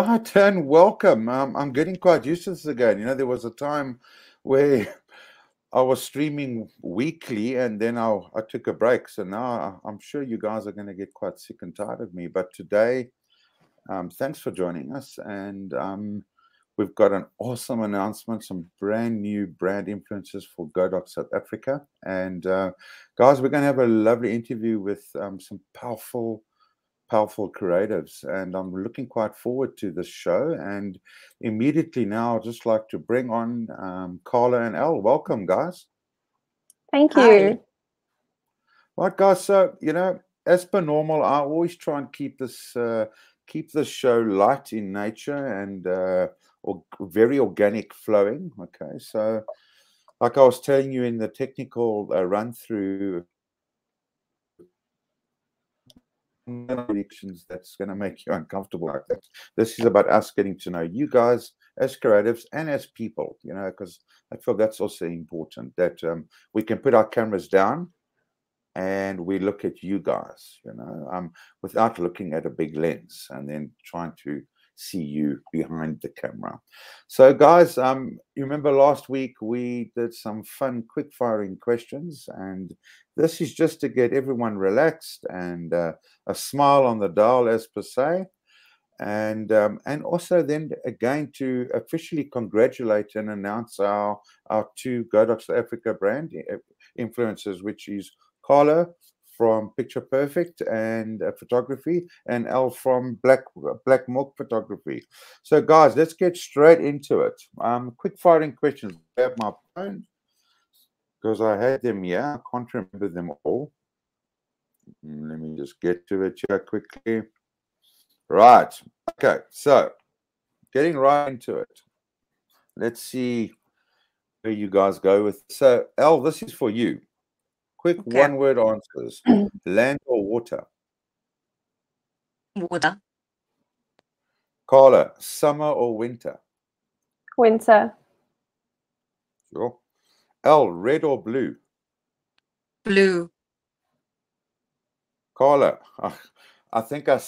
Right, and welcome. I'm getting quite used to this again. You know, there was a time where I was streaming weekly and then I took a break. So now I'm sure you guys are going to get quite sick and tired of me. But today, thanks for joining us. And we've got an awesome announcement, some brand new brand influencers for GodoxSA South Africa. And guys, we're going to have a lovely interview with some powerful creatives, and I'm looking quite forward to this show. And immediately now, I'd just like to bring on Carla and Elle. Welcome, guys. Thank you. Hi. Right, guys. So as per normal, I always try and keep this show light in nature and or very organic flowing. Okay, so like I was telling you in the technical run through, predictions that's going to make you uncomfortable like that. This is about us getting to know you guys as creatives and as people, because I feel that's also important, that we can put our cameras down and we look at you guys, without looking at a big lens and then trying to see you behind the camera. So guys, you remember last week we did some fun quick firing questions, and this is just to get everyone relaxed and a smile on the dial, as per se, and also then again to officially congratulate and announce our two GodoxSA Africa brand influencers, which is Carla from Picture Perfect and photography, and Elle from Black Milk Photography. So guys, let's get straight into it. Quick firing questions. I have my phone because I had them here. I can't remember them all. Let me just get to it here quickly. Right. Okay. So getting right into it. Let's see where you guys go with. So Elle, this is for you. Quick one-word answers. Land or water? Water. Carla, summer or winter? Winter. Sure. Elle, red or blue? Blue. Carla, I think I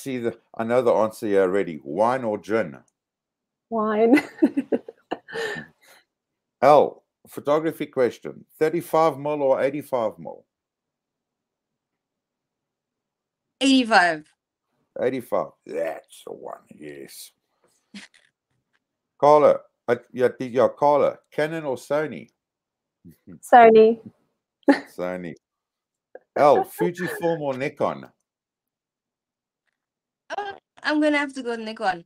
know the answer here already. Wine or gin? Wine. Elle, photography question. 35mm or 85mm? 85. 85. That's the one, yes. Carla, Carla, Canon or Sony? Sony. Sony. Elle, Fujifilm or Nikon? I'm going to have to go Nikon.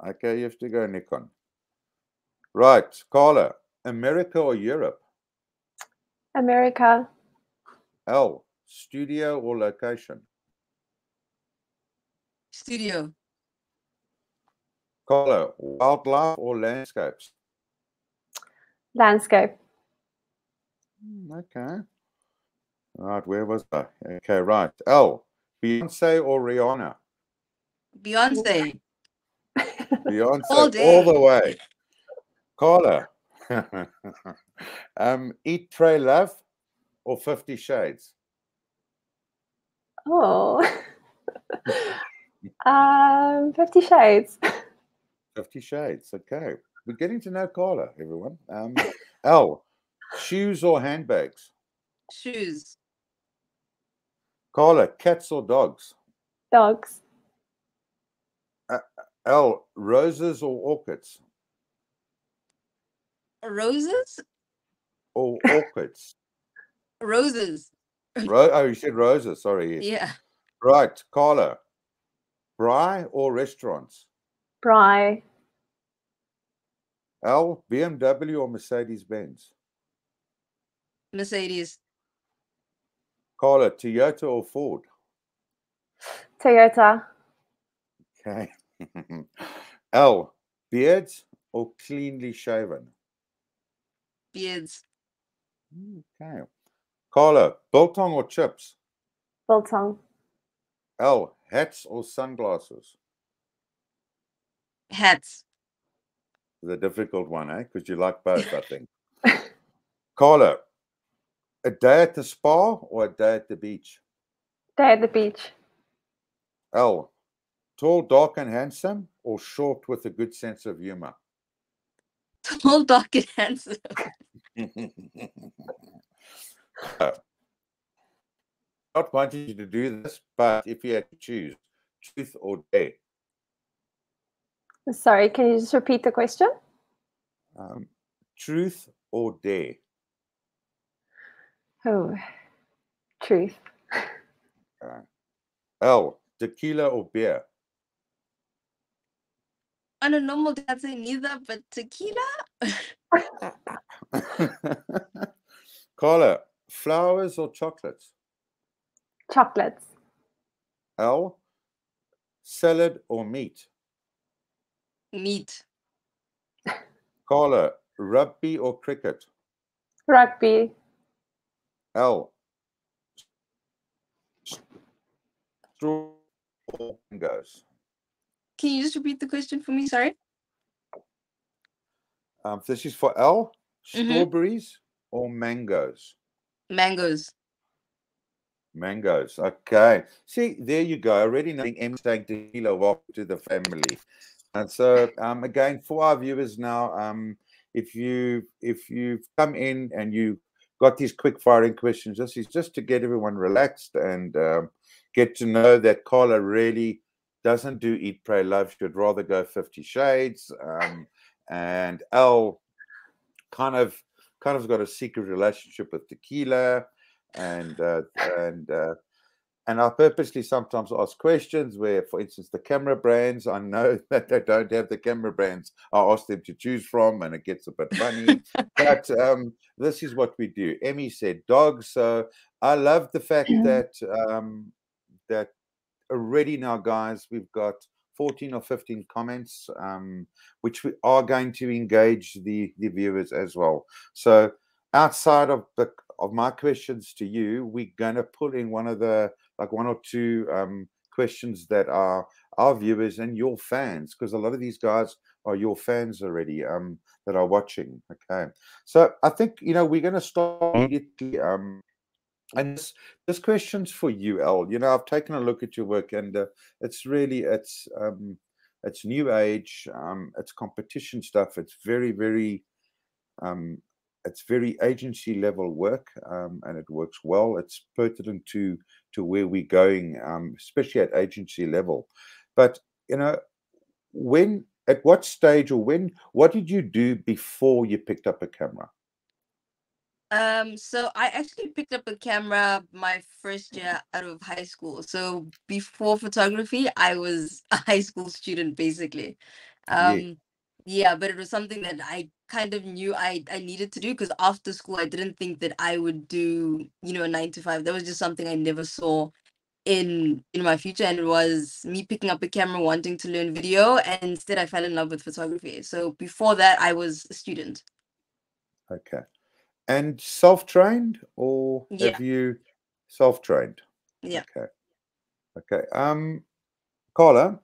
Okay, you have to go Nikon. Right, Carla, America or Europe? America. Elle, studio or location? Studio. Carla, wildlife or landscapes? Landscape. Okay. Right, where was I? Okay, right. Elle, Beyonce or Rihanna? Beyonce. Beyonce All day. all the way. Carla, Eat, Pray, Love or 50 Shades? Oh. 50 Shades. 50 Shades, okay. We're getting to know Carla, everyone. Elle, shoes or handbags? Shoes. Carla, cats or dogs? Dogs. Elle, roses or orchids? Roses? Or orchids? Roses. Oh, you said roses, sorry. Yes. Yeah. Right, Carla, braai or restaurants? Braai. Elle, BMW or Mercedes-Benz? Mercedes. Carla, Toyota or Ford? Toyota. Okay. Elle, beards or cleanly shaven? Beards. Okay. Carla, biltong or chips? Biltong. Elle, hats or sunglasses? Hats. The difficult one, eh? Because you like both, I think. Carla, a day at the spa or a day at the beach? Day at the beach. Elle, tall, dark, and handsome or short with a good sense of humor? Tall, dark, and handsome. Not wanting you to do this, but if you had to choose truth or dare, Sorry, can you just repeat the question? Truth or dare? Oh, truth. L, tequila or beer? On a normal day, I'd say neither, but tequila? Carla, flowers or chocolates? Chocolates. L, salad or meat? Meat. Carla, rugby or cricket? Rugby. L, straw or mangoes? Can you just repeat the question for me? Sorry. This is for L, Mm-hmm. strawberries or mangoes? Mangoes. Mangoes. Okay. See, there you go. Already knowing M saying tequila, welcome to the family. And so again, for our viewers now, if you've come in and you got these quick firing questions, this is just to get everyone relaxed and get to know that Carla really doesn't do eat, pray, love. She'd rather go 50 Shades. And L kind of got a secret relationship with tequila, and I purposely sometimes ask questions where, for instance, the camera brands, I know that they don't have the camera brands I ask them to choose from, and it gets a bit funny. But this is what we do. Emmy said dogs, so I love the fact that that already now, guys, we've got 14 or 15 comments, which we are going to engage the viewers as well. So outside of my questions to you, we're going to put in one or two questions that are our viewers and your fans, because a lot of these guys are your fans already that are watching. Okay, so I think we're going to start immediately. And this question's for you, El. I've taken a look at your work, and it's really it's new age, it's competition stuff. It's very, very it's very agency level work, and it works well. It's pertinent to where we're going, especially at agency level. But at what stage or what did you do before you picked up a camera? So I actually picked up a camera my first year out of high school. So before photography, I was a high school student basically. Yeah. Yeah, but it was something that I kind of knew I needed to do, because after school I didn't think that I would do, a 9 to 5. That was just something I never saw in my future, and it was me picking up a camera wanting to learn video, and instead I fell in love with photography. So before that I was a student. Okay. And self-trained, or Yeah. have you self-trained? Yeah. Okay. Carla,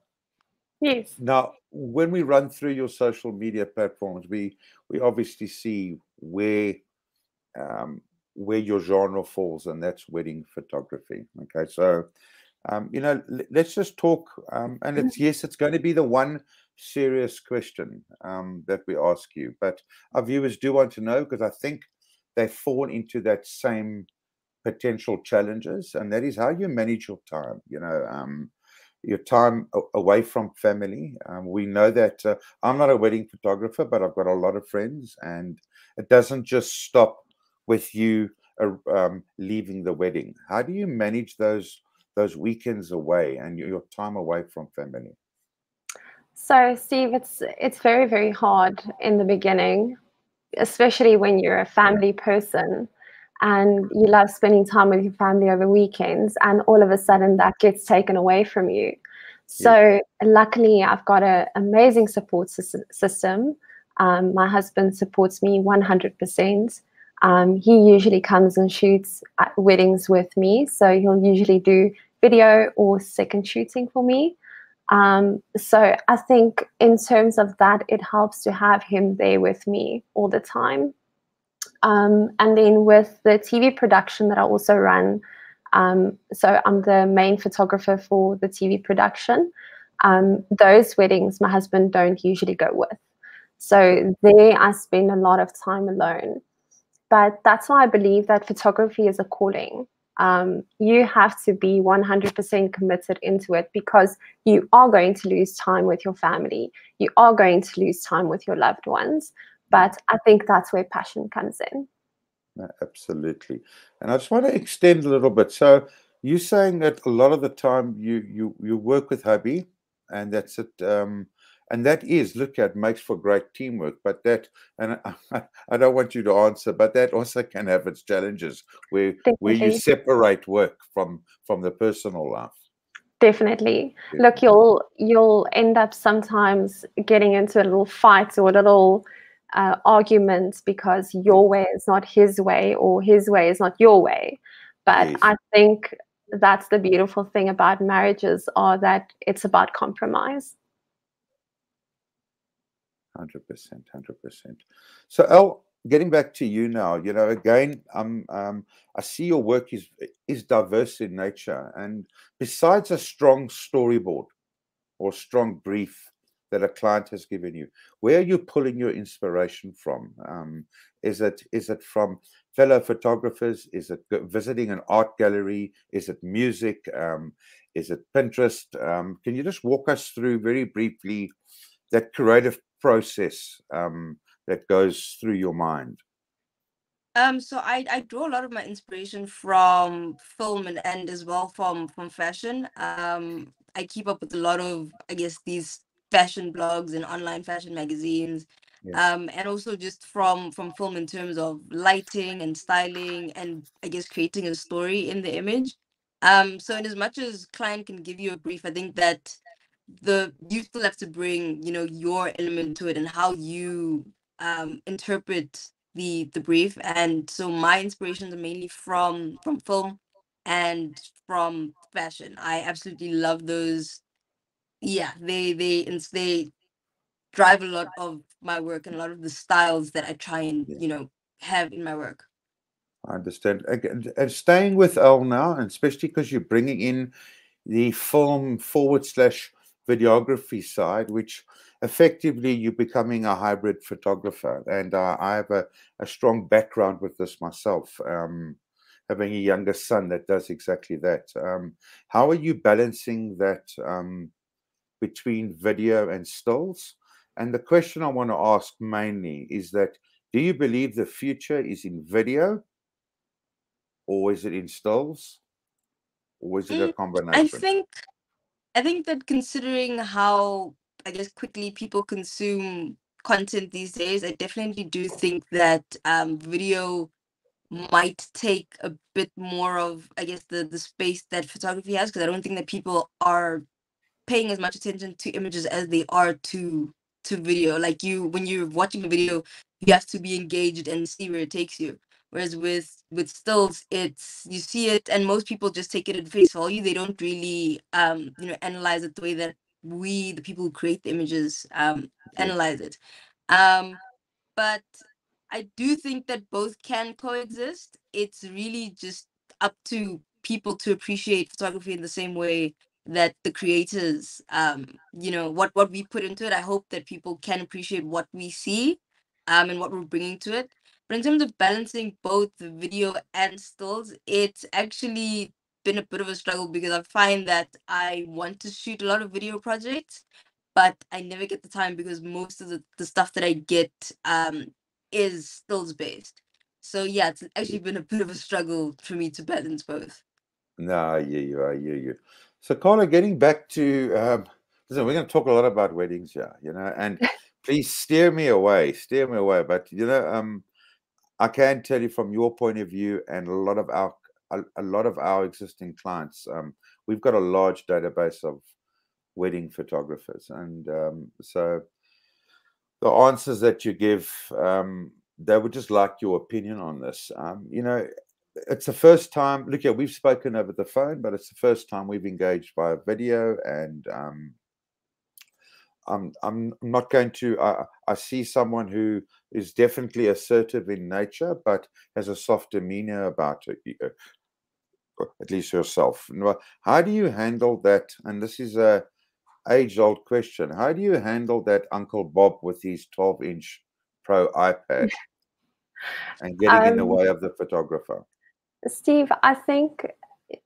Yes. now when we run through your social media platforms, we obviously see where your genre falls, and that's wedding photography. Okay, so let's just talk. And it's going to be the one serious question that we ask you, but our viewers do want to know, because I think they fall into that same potential challenges, and that is how you manage your time. Your time away from family. We know that I'm not a wedding photographer, but I've got a lot of friends, and it doesn't just stop with you leaving the wedding. How do you manage those weekends away and your time away from family? So, Steve, it's very, very hard in the beginning, especially when you're a family person and you love spending time with your family over weekends, and all of a sudden that gets taken away from you. So luckily I've got an amazing support system. My husband supports me 100%. He usually comes and shoots at weddings with me. So he'll usually do video or second shooting for me. So I think in terms of that, it helps to have him there with me all the time. And then with the TV production that I also run, so I'm the main photographer for the TV production. Those weddings my husband don't usually go with. So there I spend a lot of time alone. But that's why I believe that photography is a calling. You have to be 100% committed into it, because you are going to lose time with your family. You are going to lose time with your loved ones. But I think that's where passion comes in. No, absolutely. And I just want to extend a little bit. So you're saying that a lot of the time you work with hubby, and that's it. And that is, look at, makes for great teamwork. But that, and I don't want you to answer, but that also can have its challenges where you Definitely. separate work from the personal life. Definitely. Look, you'll end up sometimes getting into a little fight or a little argument because your way is not his way, or his way is not your way. But Yes. I think that's the beautiful thing about marriages, are that it's about compromise. 100%, 100%. So, Elle, getting back to you now, again, I see your work is diverse in nature, and besides a strong storyboard or strong brief that a client has given you, where are you pulling your inspiration from? Is it from fellow photographers? Is it visiting an art gallery? Is it music? Is it Pinterest? Can you just walk us through very briefly that creative process that goes through your mind? So I draw a lot of my inspiration from film and as well from fashion. I keep up with a lot of, I guess, these fashion blogs and online fashion magazines. Yeah. And also just from film in terms of lighting and styling, and I guess creating a story in the image. So in as much as client can give you a brief, I think that you still have to bring, your element to it, and how you interpret the brief. And so my inspirations are mainly from film and from fashion. I absolutely love those. Yeah, they drive a lot of my work, and a lot of the styles that I try and have in my work. I understand. And staying with Elle now, and especially because you're bringing in the film / videography side, which effectively you're becoming a hybrid photographer. And I have a strong background with this myself, having a younger son that does exactly that. How are you balancing that between video and stills? And the question I want to ask mainly is that, do you believe the future is in video, or is it in stills, or is it a Mm, I combination? think I think that, considering how, I guess, quickly people consume content these days, I definitely do think that video might take a bit more of, I guess, the space that photography has, because I don't think that people are paying as much attention to images as they are to video. Like, when you're watching a video, you have to be engaged and see where it takes you. Whereas with stills, it's, you see it, and most people just take it at face value. They don't really analyze it the way that we, the people who create the images, Yes. analyze it. Um, but I do think that both can coexist. It's really just up to people to appreciate photography in the same way that the creators, what we put into it. I hope that people can appreciate what we see, and what we're bringing to it. But in terms of balancing both the video and stills, it's actually been a bit of a struggle, because I find that I want to shoot a lot of video projects, but I never get the time, because most of the stuff that I get is stills based. So yeah, it's actually been a bit of a struggle for me to balance both. No, I hear you. I hear you. So, Carla, getting back to, listen, we're going to talk a lot about weddings here, and please steer me away. But, I can tell you from your point of view, and a lot of our existing clients, we've got a large database of wedding photographers. And so the answers that you give, they would just like your opinion on this. It's the first time. Look, yeah, we've spoken over the phone, but it's the first time we've engaged via video, and I'm not going to. I see someone who is definitely assertive in nature, but has a soft demeanor about it. At least yourself. How do you handle that? And this is age-old question. How do you handle that Uncle Bob with his 12-inch Pro iPad and getting in the way of the photographer? Steve, I think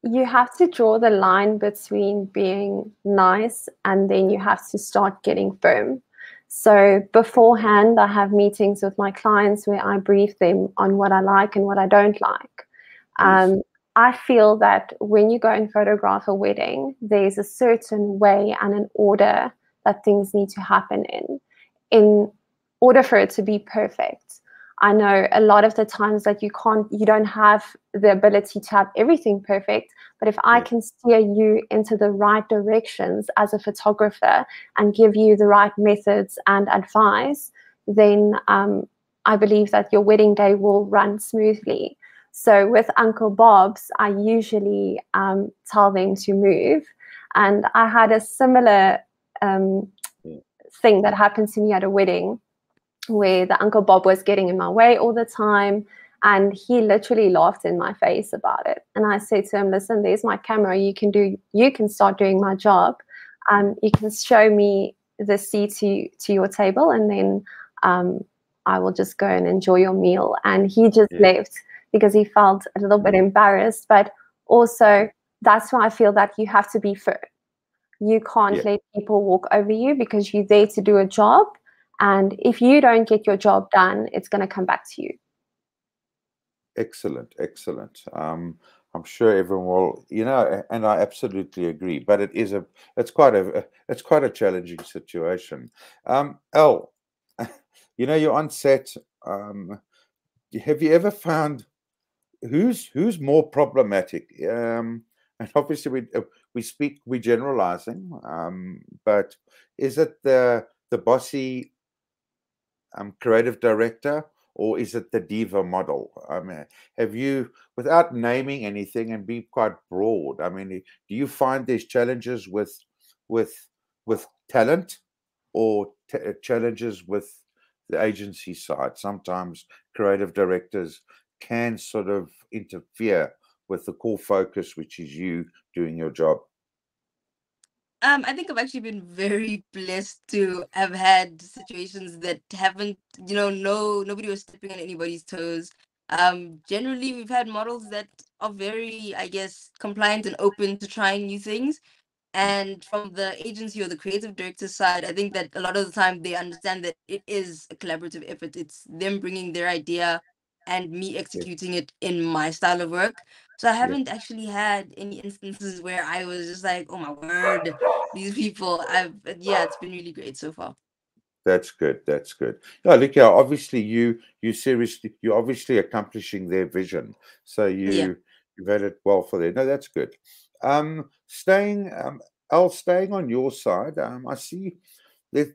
you have to draw the line between being nice and then you have to start getting firm. So beforehand, I have meetings with my clients where I brief them on what I like and what I don't like. Yes. I feel that when you go and photograph a wedding, there's a certain way and an order that things need to happen in order for it to be perfect. I know a lot of the times that you don't have the ability to have everything perfect, but if I can steer you into the right directions as a photographer and give you the right methods and advice, then I believe that your wedding day will run smoothly. So with Uncle Bob's, I usually tell them to move. And I had a similar thing that happened to me at a wedding where the Uncle Bob was getting in my way all the time. And he literally laughed in my face about it. And I said to him, listen, there's my camera. You can start doing my job. You can show me the seat to your table, and then I will just go and enjoy your meal. And he just left because he felt a little bit embarrassed. But also, that's why I feel that you have to be fair. You can't let people walk over you because you're there to do a job. And if you don't get your job done, it's going to come back to you. Excellent, excellent. I'm sure everyone will, and I absolutely agree. But it's quite a challenging situation. Elle, you're on set. Have you ever found who's more problematic? And obviously we're generalizing. But is it the bossy creative director, or is it the diva model? I mean, have you, without naming anything and be quite broad, I mean, do you find there's challenges with talent, or challenges with the agency side? Sometimes creative directors can sort of interfere with the core focus, which is you doing your job. I think I've actually been very blessed to have had situations that haven't, nobody was stepping on anybody's toes. Generally, we've had models that are very, I guess, compliant and open to trying new things. And from the agency or the creative director side, I think that a lot of the time they understand that it is a collaborative effort. It's them bringing their idea and me executing it in my style of work. So I haven't actually had any instances where I was just like, oh my word, these people. It's been really great so far. That's good. That's good. Yeah, look, obviously you're obviously accomplishing their vision. So you've had it well for them. No, that's good. Staying on your side, I see that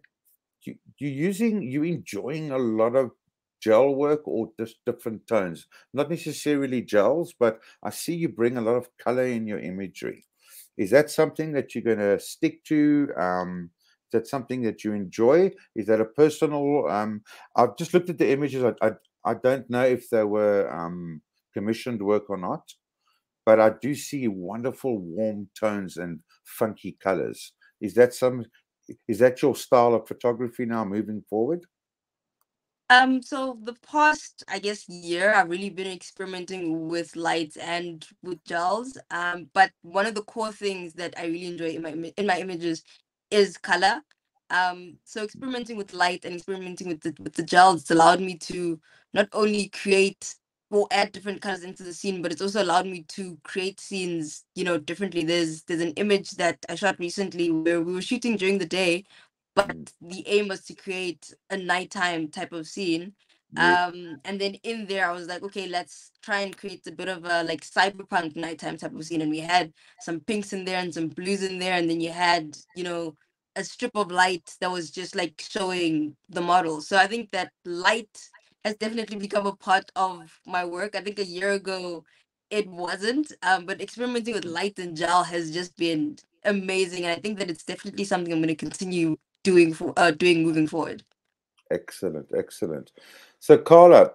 you're enjoying a lot of gel work, or just different tones. Not necessarily gels, but I see you bring a lot of color in your imagery. Is that something that you're going to stick to? Is that something that you enjoy? Is that a personal? I've just looked at the images. I don't know if they were commissioned work or not, but I do see wonderful warm tones and funky colors. Is that your style of photography now moving forward? So the past, I guess, year, I've really been experimenting with lights and with gels. But one of the core things that I really enjoy in my images is color. So experimenting with light and experimenting with the gels allowed me to not only create or add different colors into the scene, but it's also allowed me to create scenes, differently. There's an image that I shot recently where we were shooting during the day, but the aim was to create a nighttime type of scene. And then in there I was like, okay, let's try and create a bit of a like cyberpunk nighttime type of scene. And we had some pinks in there and some blues in there, and then you had, a strip of light that was just like showing the model. So I think that light has definitely become a part of my work. I think a year ago it wasn't, but experimenting with light and gel has just been amazing, and I think that it's definitely something I'm going to continue doing moving forward. Excellent, excellent. So, Carla,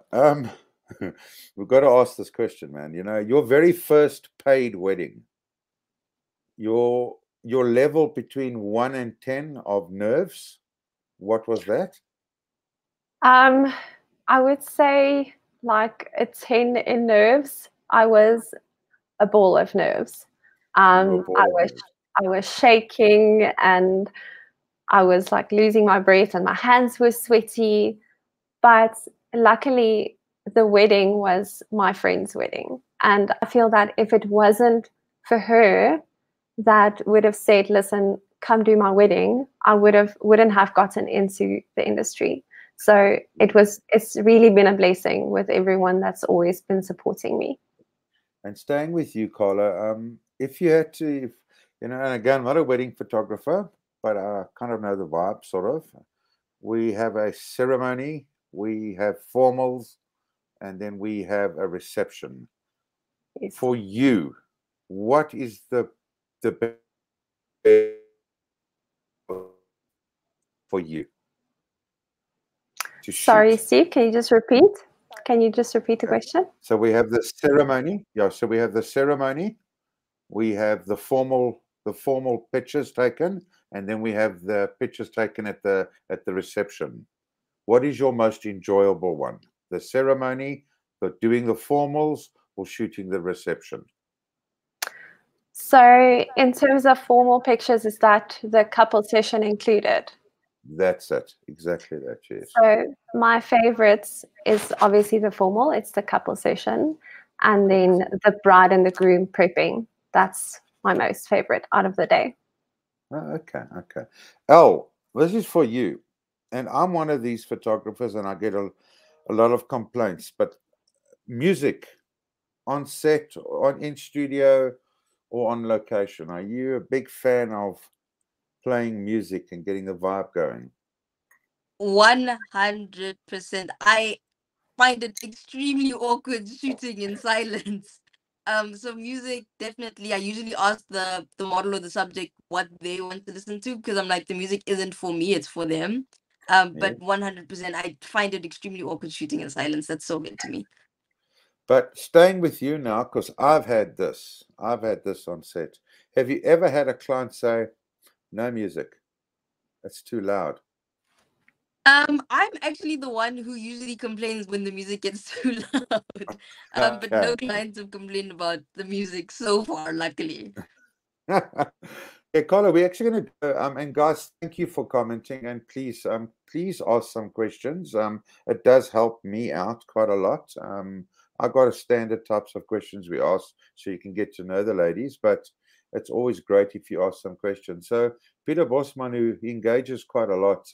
we've got to ask this question, man. Your very first paid wedding, you your level between 1 and 10 of nerves, what was that? I would say like a 10 in nerves. I was a ball of nerves. You were a ball of nerves. I was shaking and I was like losing my breath and my hands were sweaty. But luckily, the wedding was my friend's wedding. And I feel that if it wasn't for her that would have said, listen, come do my wedding, I wouldn't have gotten into the industry. So it's really been a blessing with everyone that's always been supporting me. And staying with you, Carla, if you had to, and again, I'm not a wedding photographer, but I kind of know the vibe, sort of. We have a ceremony, we have formals, and then we have a reception. Yes. For you, what is the for you? Sorry, Steve, can you just repeat? Can you just repeat the question? So we have the ceremony. Yeah, so we have the ceremony. We have the formal pictures taken, and then we have the pictures taken at the reception. What is your most enjoyable one? The ceremony, but doing the formals, or shooting the reception? So in terms of formal pictures, is that the couple session included? That's it. Exactly that, yes. So my favorites is obviously the formal. It's the couple session. And then the bride and the groom prepping. That's my most favorite out of the day. Oh, okay, okay. Elle, this is for you. And I'm one of these photographers, and I get a lot of complaints. But music on set, in studio, or on location, are you a big fan of playing music and getting the vibe going? 100%. I find it extremely awkward shooting in silence. So music, definitely. I usually ask the model or the subject what they want to listen to, because I'm like, the music isn't for me, it's for them. But 100%, I find it extremely awkward shooting in silence. That's so good to me. But staying with you now, because I've had this on set. Have you ever had a client say, no music, it's too loud? I'm actually the one who usually complains when the music gets too loud. But no clients have complained about the music so far, luckily. Yeah, Carla, we're actually going to and guys, thank you for commenting, and please ask some questions. It does help me out quite a lot. I got a standard types of questions we ask so you can get to know the ladies, but it's always great if you ask some questions. So Peter Bosman, who engages quite a lot,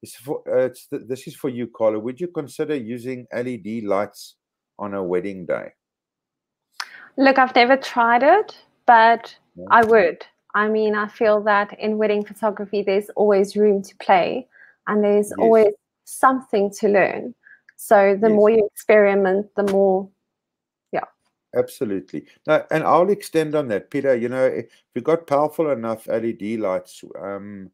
this is for you, Carla. Would you consider using LED lights on a wedding day? Look, I've never tried it, but I would. I mean, I feel that in wedding photography, there's always room to play and there's always something to learn. So the more you experiment, the more, Absolutely. No, and I'll extend on that, Peter. If you've got powerful enough LED lights, and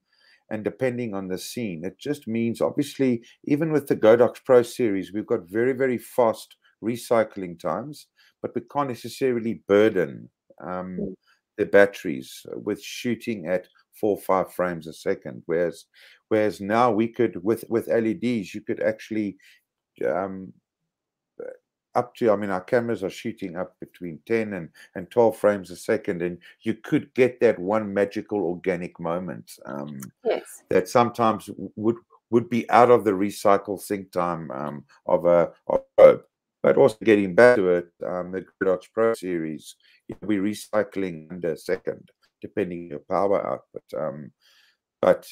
depending on the scene, it just means, obviously, even with the Godox Pro series, we've got very, very fast recycling times, but we can't necessarily burden the batteries with shooting at 4 or 5 frames a second. Whereas now we could, with LEDs, you could actually up to, our cameras are shooting up between 10 and 12 frames a second, and you could get that one magical organic moment that sometimes would be out of the recycle sync time of a probe. But also getting back to it, the Godox Pro series, we're recycling under a second, depending on your power output. But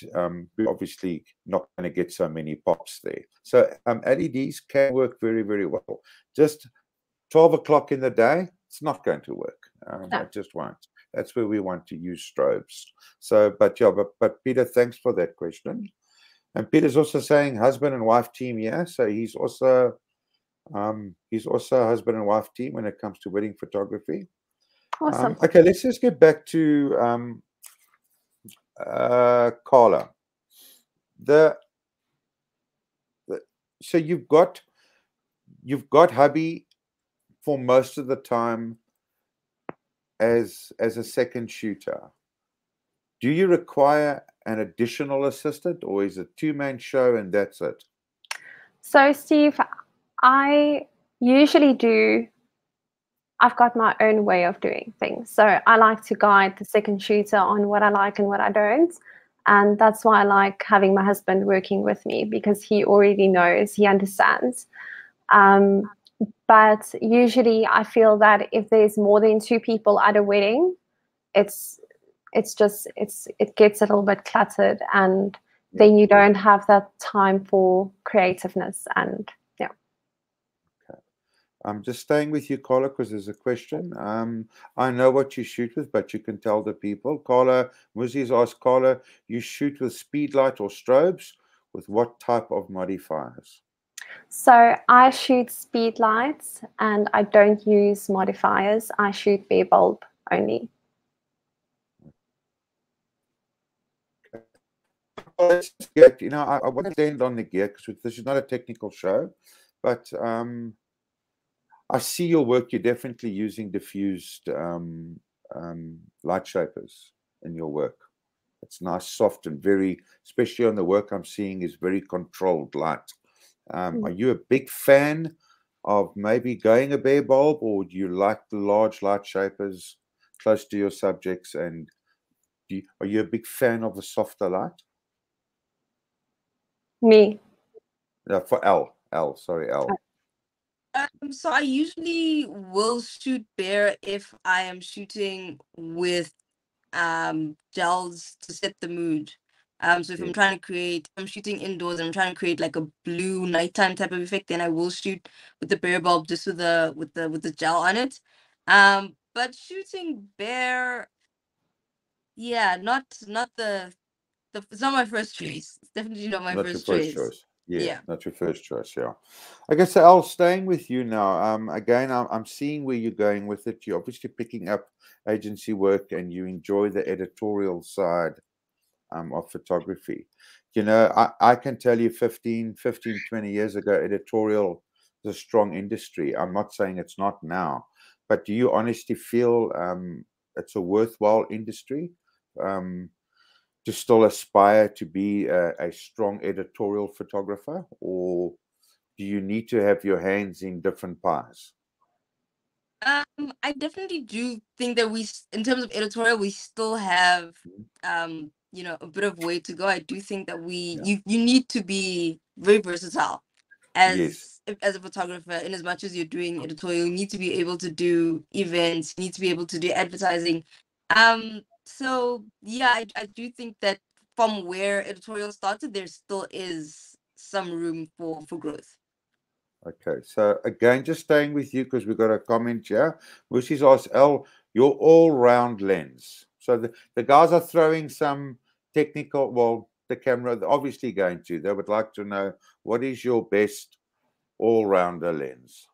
we're obviously not going to get so many pops there. So LEDs can work very, very well. Just 12 o'clock in the day, it's not going to work. It just won't. That's where we want to use strobes. So, but Peter, thanks for that question. And Peter's also saying husband and wife team, yeah. So he's also a husband and wife team when it comes to wedding photography. Awesome. Okay, let's just get back to Carla. So you've got hubby for most of the time as a second shooter. Do you require an additional assistant, or is it two-man show and that's it? So, Steve, I usually do, I've got my own way of doing things. So I like to guide the second shooter on what I like and what I don't. And that's why I like having my husband working with me, because he already knows, he understands. But usually I feel that if there's more than 2 people at a wedding, it gets a little bit cluttered, and then you don't have that time for creativeness. And yeah. Okay. I'm just staying with you, Carla, because there's a question. I know what you shoot with, but you can tell the people. Carla, Muzi's asked, Carla, you shoot with speedlight or strobes? With what type of modifiers? So I shoot speed lights and I don't use modifiers. I shoot bare bulb only. Let's get, I want to end on the gear because this is not a technical show, but I see your work. You're definitely using diffused light shapers in your work. It's nice, soft, and very, especially on the work I'm seeing, is very controlled light. Are you a big fan of maybe going a bare bulb, or do you like the large light shapers close to your subjects? And are you a big fan of the softer light? Me. For Elle. Sorry, Elle. So I usually will shoot bare if I am shooting with gels to set the mood. So if I'm trying to create, I'm shooting indoors and I'm trying to create like a blue nighttime type of effect, then I will shoot with the bare bulb, just with the gel on it. But shooting bare, yeah, not the it's not my first choice. It's definitely not my Not your first choice. Yeah. Not your first choice. Yeah. I guess Al, staying with you now. Again, I'm seeing where you're going with it. You're obviously picking up agency work, and you enjoy the editorial side of photography. I can tell you 15, 20 years ago, editorial was a strong industry. I'm not saying it's not now, but do you honestly feel it's a worthwhile industry? To still aspire to be a strong editorial photographer, or do you need to have your hands in different pies? I definitely do think that in terms of editorial, we still have, a bit of way to go. I do think that you need to be very versatile as a photographer. In as much as you're doing editorial, you need to be able to do events, you need to be able to do advertising. So yeah, I do think that from where editorial started, there still is some room for growth. Okay, so again, just staying with you because we've got a comment here. Mushi's asked, Elle, your all-round lens. So the guys are throwing some technical, well, the camera, they're obviously going to. They would like to know, what is your best all-rounder lens?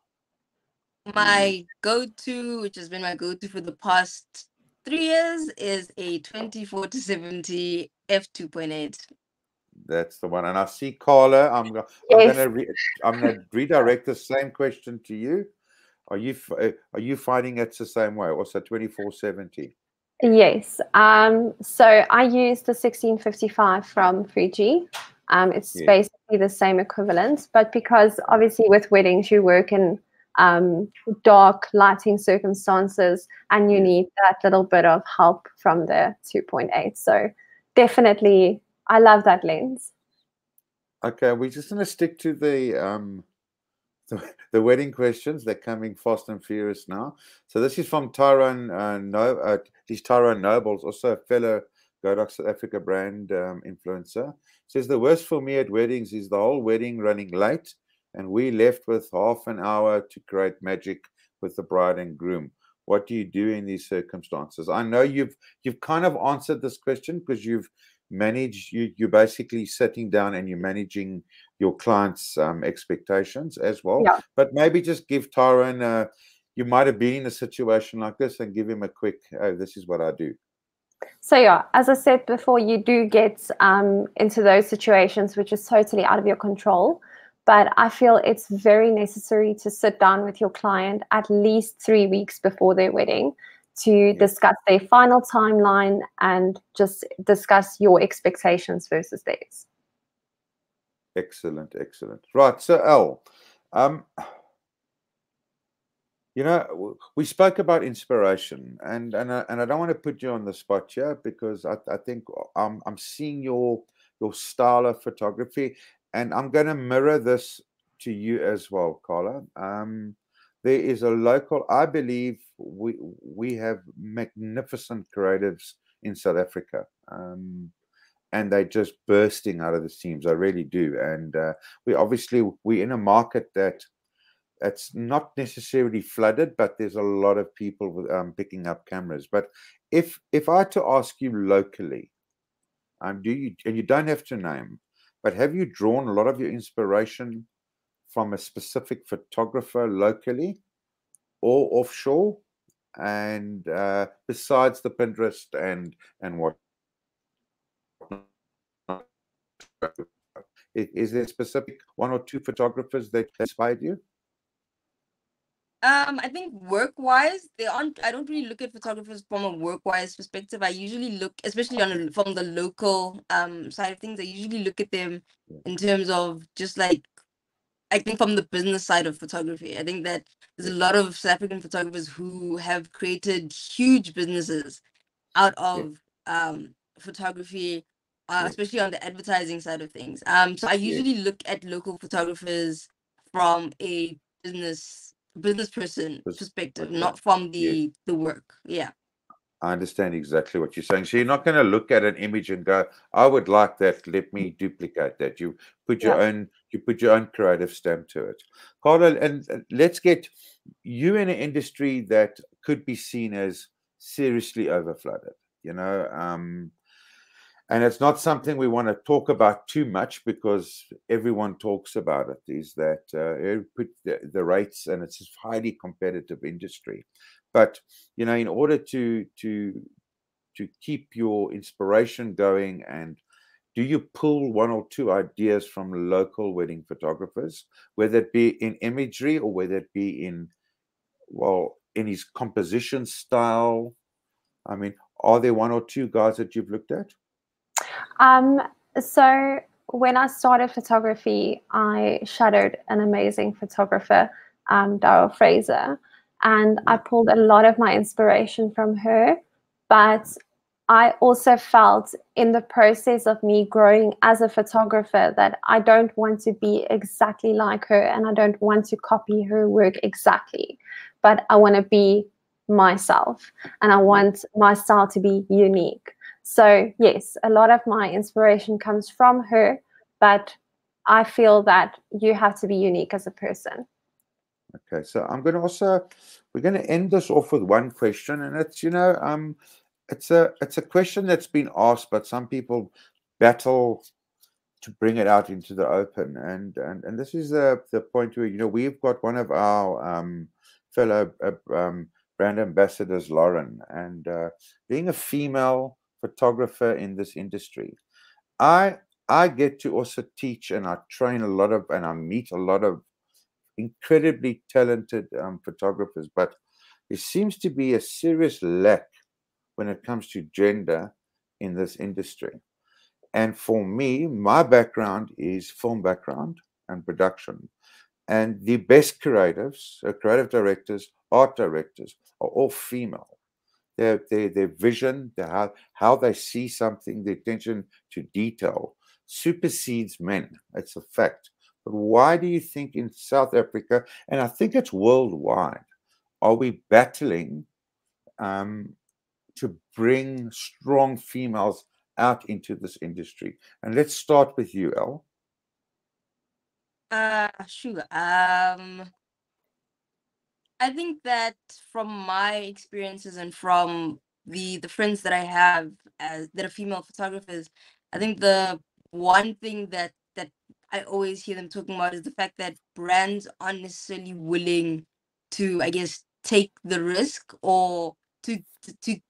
My go-to, which has been my go-to for the past 3 years, is a 24-70 f2.8. That's the one. And I see Carla. I'm gonna redirect the same question to you. Are you finding it's the same way? Also 24-70. Yes. So I use the 1655 from Fuji. It's basically the same equivalent, but because obviously with weddings you work in dark lighting circumstances, and you need that little bit of help from the 2.8. So definitely, I love that lens. Okay, we're just going to stick to the wedding questions. They're coming fast and furious now. So this is from Tyrone. He's Tyrone Nobles, also a fellow GodoxSA South Africa brand influencer. Says the worst for me at weddings is the whole wedding running late, and we left with half an hour to create magic with the bride and groom. What do you do in these circumstances? I know you've kind of answered this question because you're basically sitting down and you're managing your clients' expectations as well. Yeah. But maybe just give Tyrone, you might have been in a situation like this, and give him a quick, oh, this is what I do. So yeah, as I said before, you do get into those situations which is totally out of your control. But I feel it's very necessary to sit down with your client at least 3 weeks before their wedding to discuss their final timeline and just discuss your expectations versus theirs. Excellent, excellent. Right, so Elle, you know, we spoke about inspiration, and I don't want to put you on the spot here because I think I'm seeing your style of photography, and I'm going to mirror this to you as well, Carla. There is a local, I believe we have magnificent creatives in South Africa, and they're just bursting out of the seams. I really do, and we're in a market that's not necessarily flooded, but there's a lot of people with, picking up cameras. But if I had to ask you locally, do you, and you don't have to name, but have you drawn a lot of your inspiration from a specific photographer locally or offshore? And besides the Pinterest and what, is there specific one or two photographers that inspired you? I think work-wise, I don't really look at photographers from a work-wise perspective. I usually look, especially from the local side of things, I usually look at them in terms of just like, I think from the business side of photography. I think that there's a lot of South African photographers who have created huge businesses out of photography, especially on the advertising side of things. So I usually look at local photographers from a business person perspective, not from the work. Yeah. I understand exactly what you're saying. So you're not going to look at an image and go, "I would like that. Let me duplicate that." You put your own creative stamp to it, Carla. And let's get you in an industry that could be seen as seriously overflooded. You know, and it's not something we want to talk about too much because everyone talks about it. Is that put the rates, and it's a highly competitive industry. But you know, in order to keep your inspiration going, and do you pull one or two ideas from local wedding photographers, whether it be in imagery or whether it be in his composition style? I mean, are there one or two guys that you've looked at? So when I started photography, I shadowed an amazing photographer, Daryl Fraser, and I pulled a lot of my inspiration from her. But I also felt in the process of me growing as a photographer that I don't want to be exactly like her, and I don't want to copy her work exactly, but I want to be myself, and I want my style to be unique. So yes, a lot of my inspiration comes from her, but I feel that you have to be unique as a person. Okay, so we're going to end this off with one question, and it's, you know, it's a question that's been asked, but some people battle to bring it out into the open, and this is the point where, you know, we've got one of our fellow brand ambassadors, Lauren, and being a female photographer in this industry, I get to also teach, and I train a lot of, and I meet a lot of incredibly talented photographers, but there seems to be a serious lack when it comes to gender in this industry. And for me, my background is film background and production, and the best creatives, creative directors, art directors, are all female. Their vision, how they see something, the attention to detail supersedes men. It's a fact. But why do you think in South Africa, and I think it's worldwide, are we battling to bring strong females out into this industry? And let's start with you, Elle. Sure. I think that from my experiences and from the friends that I have that are female photographers, I think the one thing that I always hear them talking about is the fact that brands aren't necessarily willing to, I guess, take the risk or to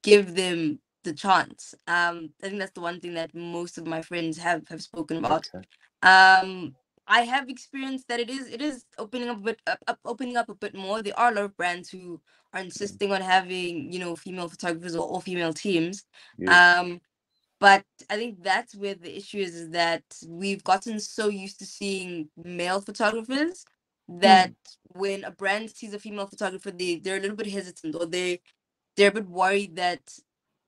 give them the chance. I think that's the one thing that most of my friends have spoken about. Okay. I have experienced that it is opening up a bit opening up a bit more. There are a lot of brands who are insisting on having, you know, female photographers or all female teams. Yes. But I think that's where the issue is that we've gotten so used to seeing male photographers that when a brand sees a female photographer, they're a little bit hesitant, or they're a bit worried that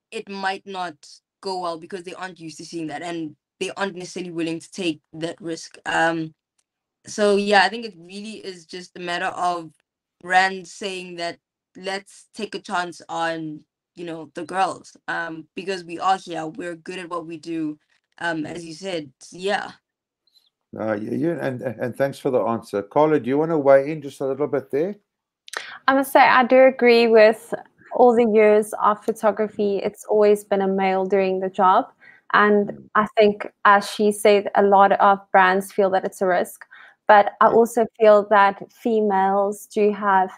it might not go well because they aren't used to seeing that, and they aren't necessarily willing to take that risk. So yeah, I think it really is just a matter of brands saying that let's take a chance on, you know, the girls, because we are here, we're good at what we do, as you said. Yeah. And thanks for the answer. Carla, do you want to weigh in just a little bit there? I must say, I do agree with all the years of photography. It's always been a male doing the job. And I think, as she said, a lot of brands feel that it's a risk. But I also feel that females do have,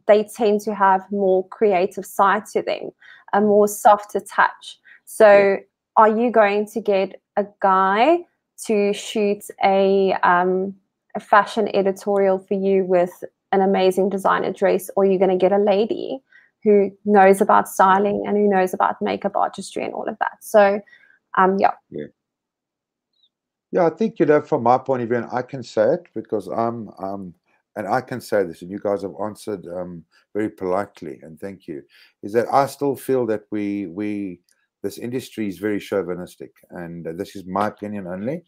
they tend to have more creative side to them, a more softer touch. So are you going to get a guy to shoot a fashion editorial for you with an amazing designer dress, or you're going to get a lady who knows about styling and who knows about makeup artistry and all of that? So, Yeah, I think, you know, from my point of view, and I can say it because and I can say this, and you guys have answered very politely, and thank you, is that I still feel that this industry is very chauvinistic, and this is my opinion only.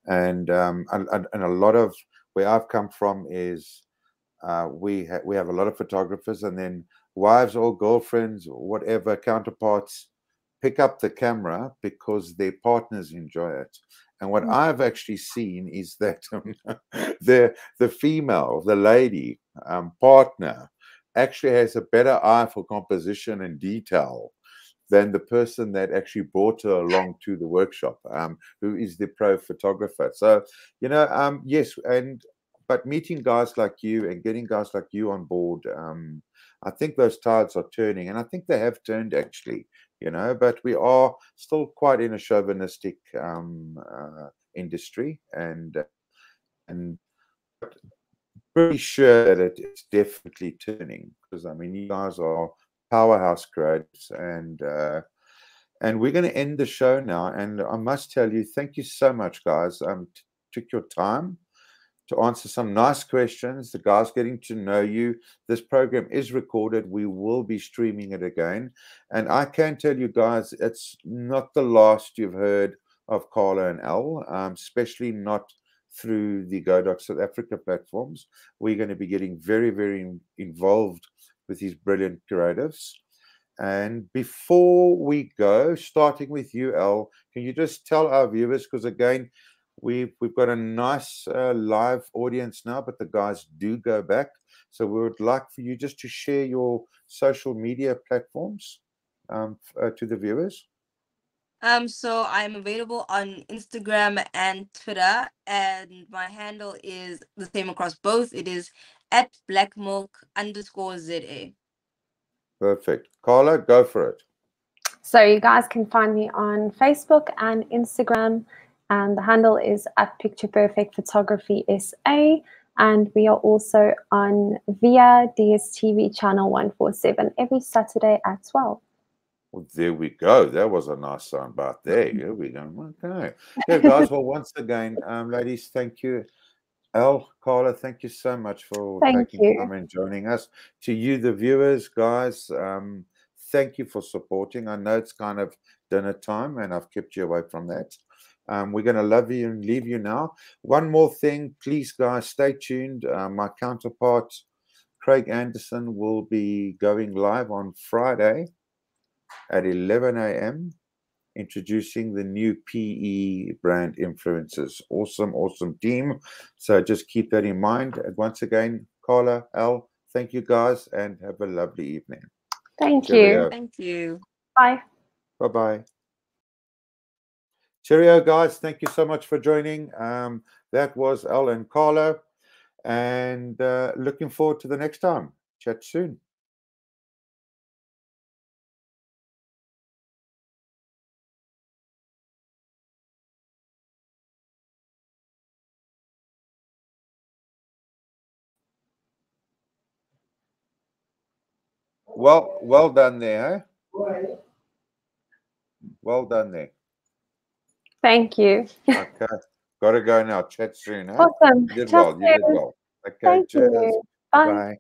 And a lot of where I've come from is we have a lot of photographers, and then wives or girlfriends or whatever counterparts pick up the camera because their partners enjoy it. And what I've actually seen is that the female, the lady partner, actually has a better eye for composition and detail than the person that actually brought her along to the workshop, who is the pro photographer. So, you know, yes, but meeting guys like you and getting guys like you on board, I think those tides are turning, and I think they have turned actually, you know, but we are still quite in a chauvinistic industry, and pretty sure that it is definitely turning, because I mean, you guys are powerhouse creatives, and we're going to end the show now. And I must tell you, thank you so much, guys. Took your time to answer some nice questions. The guys getting to know you. This program is recorded. We will be streaming it again. And I can tell you guys, it's not the last you've heard of Carla and Elle, especially not through the Godox South Africa platforms. We're going to be getting very, very involved with these brilliant creatives. And before we go, starting with you, Elle, can you just tell our viewers, because again, we've got a nice live audience now, but the guys do go back. So we would like for you just to share your social media platforms to the viewers. So I'm available on Instagram and Twitter, and my handle is the same across both. It is at blackmilk_ZA. Perfect. Carla, go for it. So you guys can find me on Facebook and Instagram, and the handle is at Picture Perfect Photography SA. And we are also on via DSTV channel 147 every Saturday at 12. Well, there we go. That was a nice soundbite there. Here we go. Okay. Yeah, guys. Well, once again, ladies, thank you. Elle, Carla, thank you so much for taking time and joining us. To you, the viewers, guys, thank you for supporting. I know it's kind of dinner time, and I've kept you away from that. We're going to love you and leave you now. One more thing, please, guys, stay tuned. My counterpart, Craig Anderson, will be going live on Friday at 11 a.m. introducing the new PE brand influencers. Awesome, awesome team. So just keep that in mind. And once again, Carla, Elle, thank you guys, and have a lovely evening. Thank you. Thank you. Bye. Bye-bye. Cheerio, guys. Thank you so much for joining. That was Elle and Carla, and looking forward to the next time. Chat soon. well done there. Eh? Well done there. Thank you. Okay. Got to go now. Chat soon. Eh? Awesome. You did Chat well. You did soon. well. Okay. Thank Cheers. you. Bye. Bye.